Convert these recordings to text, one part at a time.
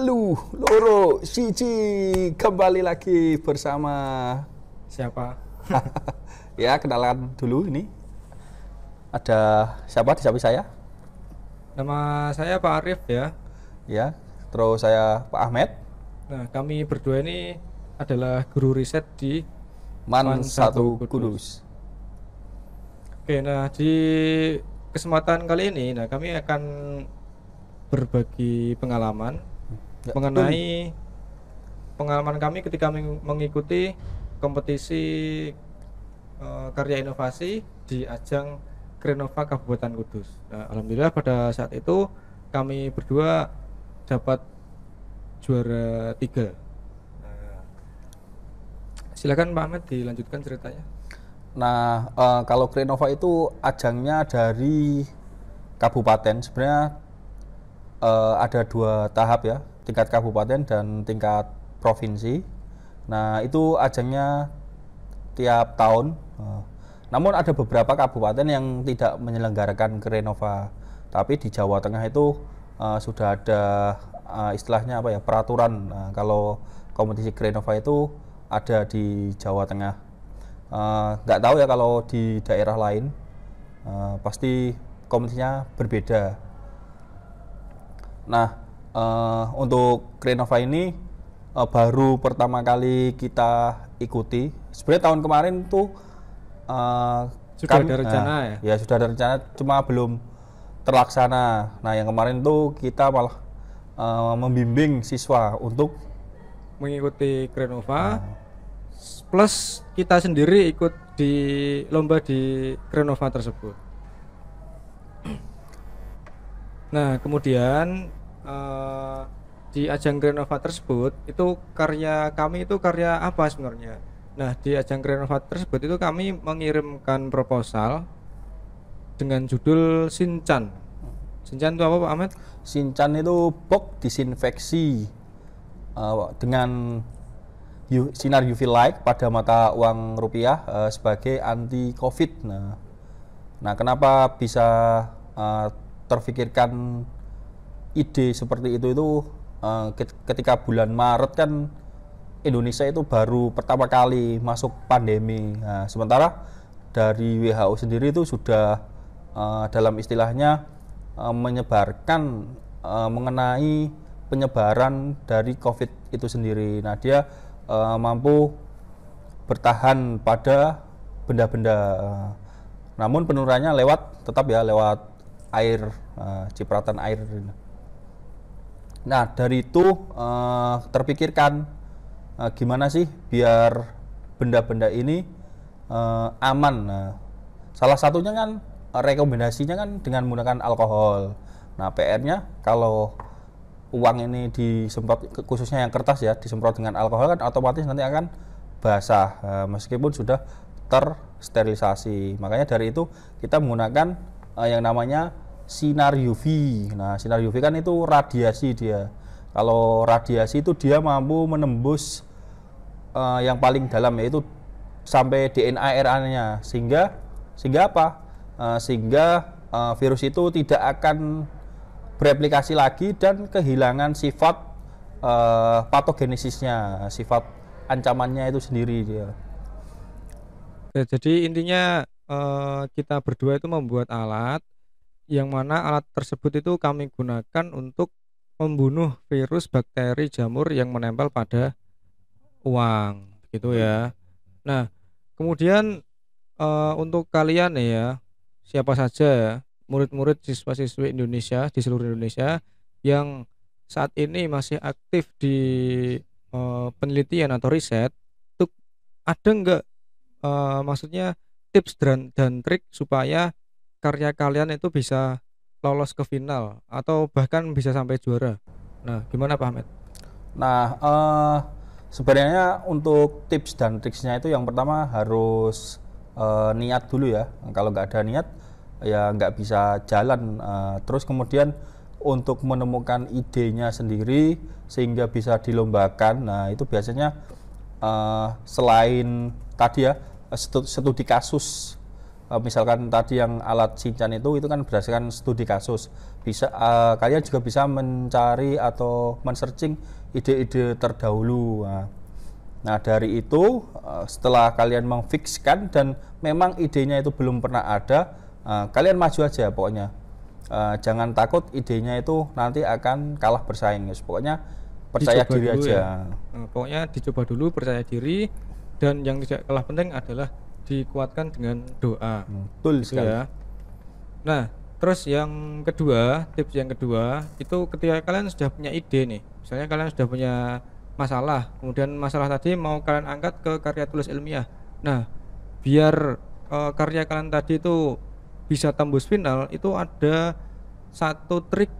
Telu, loro, siji, kembali lagi bersama siapa? ya, kenalan dulu ini. Ada siapa di samping saya? Nama saya Pak Arif ya. Ya, terus saya Pak Ahmed. Nah, kami berdua ini adalah guru riset di Man 1 Kudus. Kudus. Oke, nah di kesempatan kali ini, kami akan berbagi pengalaman Ya, mengenai pengalaman kami ketika mengikuti kompetisi karya inovasi di ajang Krenova Kabupaten Kudus. Nah, alhamdulillah pada saat itu kami berdua dapat juara 3. Nah, silakan Pak Ahmed dilanjutkan ceritanya. Nah, kalau Krenova itu ajangnya dari kabupaten. Sebenarnya ada 2 tahap ya, tingkat kabupaten dan tingkat provinsi. Nah, itu ajangnya tiap tahun. Namun ada beberapa kabupaten yang tidak menyelenggarakan Krenova. Tapi di Jawa Tengah itu sudah ada istilahnya apa ya, peraturan. Kalau kompetisi Krenova itu ada di Jawa Tengah. Nggak tahu ya kalau di daerah lain. Pasti kompetisinya berbeda. Nah, untuk Krenova ini baru pertama kali kita ikuti. Sebenarnya tahun kemarin tuh sudah ada rencana ya sudah ada rencana, cuma belum terlaksana. Nah, yang kemarin tuh kita malah membimbing siswa untuk mengikuti Krenova, plus kita sendiri ikut di lomba di Krenova tersebut. Nah, kemudian di ajang Krenova tersebut itu karya kami itu karya apa sebenarnya? Nah, di ajang Krenova tersebut itu kami mengirimkan proposal dengan judul Shinchan. Shinchan itu apa Pak Ahmed? Shinchan itu box disinfeksi dengan sinar UV light pada mata uang rupiah sebagai anti COVID. Nah, kenapa bisa terfikirkan ide seperti itu ketika bulan Maret kan Indonesia itu baru pertama kali masuk pandemi. Nah, sementara dari WHO sendiri itu sudah dalam istilahnya menyebarkan mengenai penyebaran dari COVID itu sendiri. Nah, dia mampu bertahan pada benda-benda, namun penurunannya tetap lewat air, cipratan air. Nah, dari itu terpikirkan gimana sih biar benda-benda ini aman. Nah, salah satunya kan rekomendasinya kan dengan menggunakan alkohol. Nah, PR-nya kalau uang ini disemprot, khususnya yang kertas ya, disemprot dengan alkohol kan otomatis nanti akan basah meskipun sudah tersterilisasi. Makanya dari itu kita menggunakan yang namanya sinar UV. Nah, sinar UV kan itu radiasi dia. Kalau radiasi itu dia mampu menembus yang paling dalam, yaitu sampai DNA RNA-nya, sehingga apa? Sehingga virus itu tidak akan bereplikasi lagi dan kehilangan sifat patogenesisnya, sifat ancamannya itu sendiri dia. Ya, jadi intinya kita berdua itu membuat alat yang mana alat tersebut itu kami gunakan untuk membunuh virus, bakteri, jamur yang menempel pada uang, gitu ya. Nah, kemudian untuk kalian ya, siapa saja ya, murid-murid siswa-siswi Indonesia di seluruh Indonesia yang saat ini masih aktif di penelitian atau riset, itu ada enggak maksudnya tips dan trik supaya karya kalian itu bisa lolos ke final atau bahkan bisa sampai juara? Nah, gimana Pak Ahmed? Nah, sebenarnya untuk tips dan triksnya itu yang pertama harus niat dulu ya. Kalau nggak ada niat ya nggak bisa jalan. Terus kemudian untuk menemukan idenya sendiri sehingga bisa dilombakan. Nah, itu biasanya selain tadi ya studi kasus misalkan tadi yang alat Shinchan itu kan berdasarkan studi kasus. Bisa kalian juga bisa mencari atau men-searching ide-ide terdahulu. Nah, dari itu setelah kalian memfikskan dan memang idenya itu belum pernah ada, kalian maju aja pokoknya. Jangan takut idenya itu nanti akan kalah bersaing, guys. Pokoknya percaya Dicoba diri dulu aja. ya. Pokoknya dicoba dulu, percaya diri, dan yang tidak kalah penting adalah dikuatkan dengan doa. Betul Gitu sekali. ya. Nah, terus yang kedua, tips yang kedua itu ketika kalian sudah punya ide nih, misalnya kalian sudah punya masalah, kemudian masalah tadi mau kalian angkat ke karya tulis ilmiah. Nah, biar karya kalian tadi itu bisa tembus final, itu ada satu trik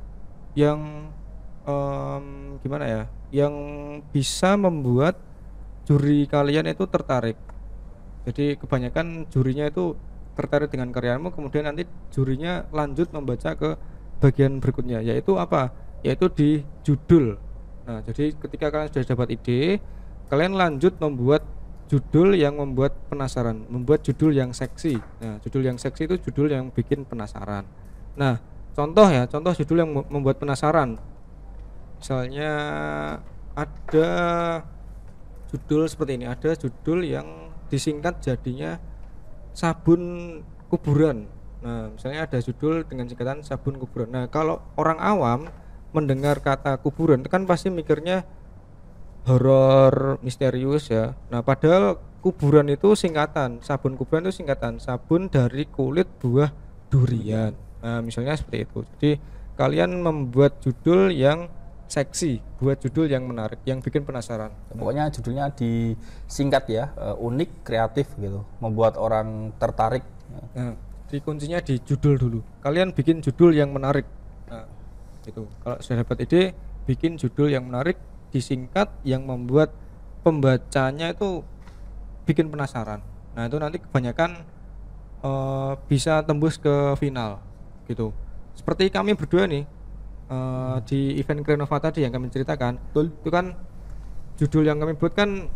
yang gimana ya, yang bisa membuat juri kalian itu tertarik. Jadi kebanyakan jurinya itu tertarik dengan karyamu, kemudian nanti jurinya lanjut membaca ke bagian berikutnya, yaitu apa? Yaitu di judul. Nah, jadi ketika kalian sudah dapat ide, kalian lanjut membuat judul yang membuat penasaran, membuat judul yang seksi. Nah, judul yang seksi itu judul yang bikin penasaran. Nah, contoh judul yang membuat penasaran. Misalnya ada judul seperti ini, ada judul yang disingkat jadinya sabun kuburan. Nah, misalnya ada judul dengan singkatan sabun kuburan. Nah, kalau orang awam mendengar kata kuburan itu kan pasti mikirnya horor, misterius ya. Nah, padahal kuburan itu singkatan, sabun kuburan itu singkatan sabun dari kulit buah durian. Nah, misalnya seperti itu. Jadi kalian membuat judul yang seksi, buat judul yang menarik, yang bikin penasaran. Pokoknya judulnya disingkat ya, unik, kreatif gitu, membuat orang tertarik. Nah, di kuncinya di judul dulu. Kalian bikin judul yang menarik. Nah, itu. Kalau sudah dapat ide, bikin judul yang menarik, disingkat, yang membuat pembacanya itu bikin penasaran. Nah, itu nanti kebanyakan bisa tembus ke final gitu. Seperti kami berdua nih, di event Krenova tadi yang kami ceritakan. Betul. Itu kan judul yang kami buat kan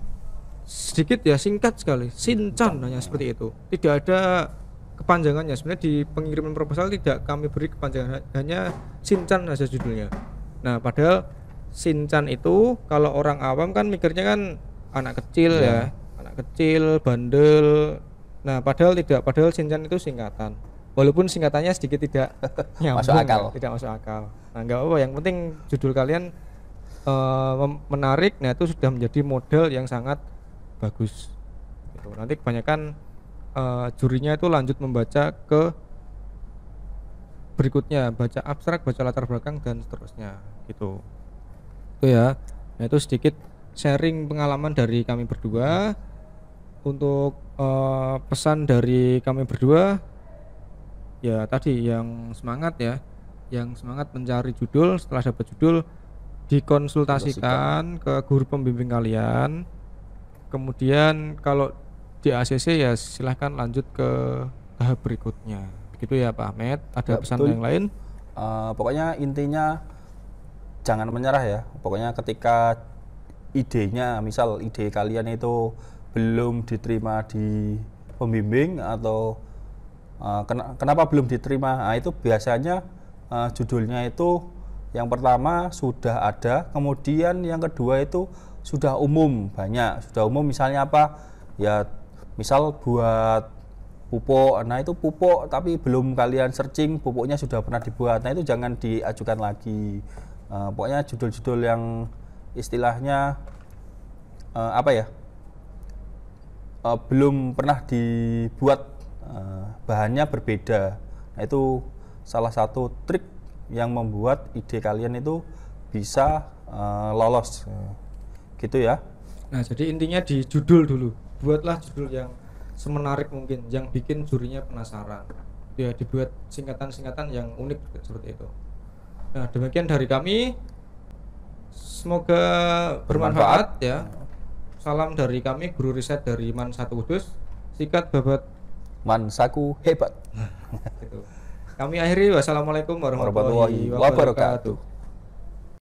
sedikit ya, singkat sekali, Shinchan hanya seperti itu, tidak ada kepanjangannya. Sebenarnya di pengiriman proposal tidak kami beri kepanjangan, hanya Shinchan saja judulnya. Nah, padahal Shinchan itu kalau orang awam kan mikirnya kan anak kecil ya, anak kecil, bandel. Nah, padahal tidak, padahal Shinchan itu singkatan. Walaupun singkatannya sedikit tidak nyambung, Masuk akal. tidak masuk akal. Nah, nggak apa-apa, yang penting judul kalian menarik. Nah, itu sudah menjadi model yang sangat bagus gitu. Nanti kebanyakan jurinya itu lanjut membaca ke berikutnya, baca abstrak, baca latar belakang, dan seterusnya gitu. Itu ya. Nah, itu sedikit sharing pengalaman dari kami berdua. Untuk pesan dari kami berdua ya tadi, yang semangat ya, yang semangat mencari judul. Setelah dapat judul, dikonsultasikan ke guru pembimbing kalian. Kemudian kalau di ACC ya silahkan lanjut ke tahap berikutnya. Begitu ya Pak Ahmed. Ada Ya, pesan betul. yang lain? Pokoknya intinya jangan menyerah ya. Pokoknya ketika idenya, misal ide kalian itu belum diterima di pembimbing atau kenapa belum diterima? Nah, itu biasanya judulnya itu yang pertama sudah ada, kemudian yang kedua itu sudah umum, banyak. Sudah umum misalnya apa? Ya misal buat pupuk. Nah, itu pupuk tapi belum kalian searching, pupuknya sudah pernah dibuat. Nah, itu jangan diajukan lagi. Pokoknya judul-judul yang istilahnya apa ya? Belum pernah dibuat, bahannya berbeda. Nah, itu salah satu trik yang membuat ide kalian itu bisa lolos gitu ya. Nah, jadi intinya di judul dulu. Buatlah judul yang semenarik mungkin, yang bikin jurinya penasaran. Ya, dibuat singkatan-singkatan yang unik seperti itu. Nah, demikian dari kami. Semoga bermanfaat ya. Salam dari kami, guru riset dari MAN 1 Kudus. Sikat babat Mansaku hebat. gitu. Kami akhiri, wassalamualaikum warahmatullahi Warahmatullahi wabarakatuh. wabarakatuh.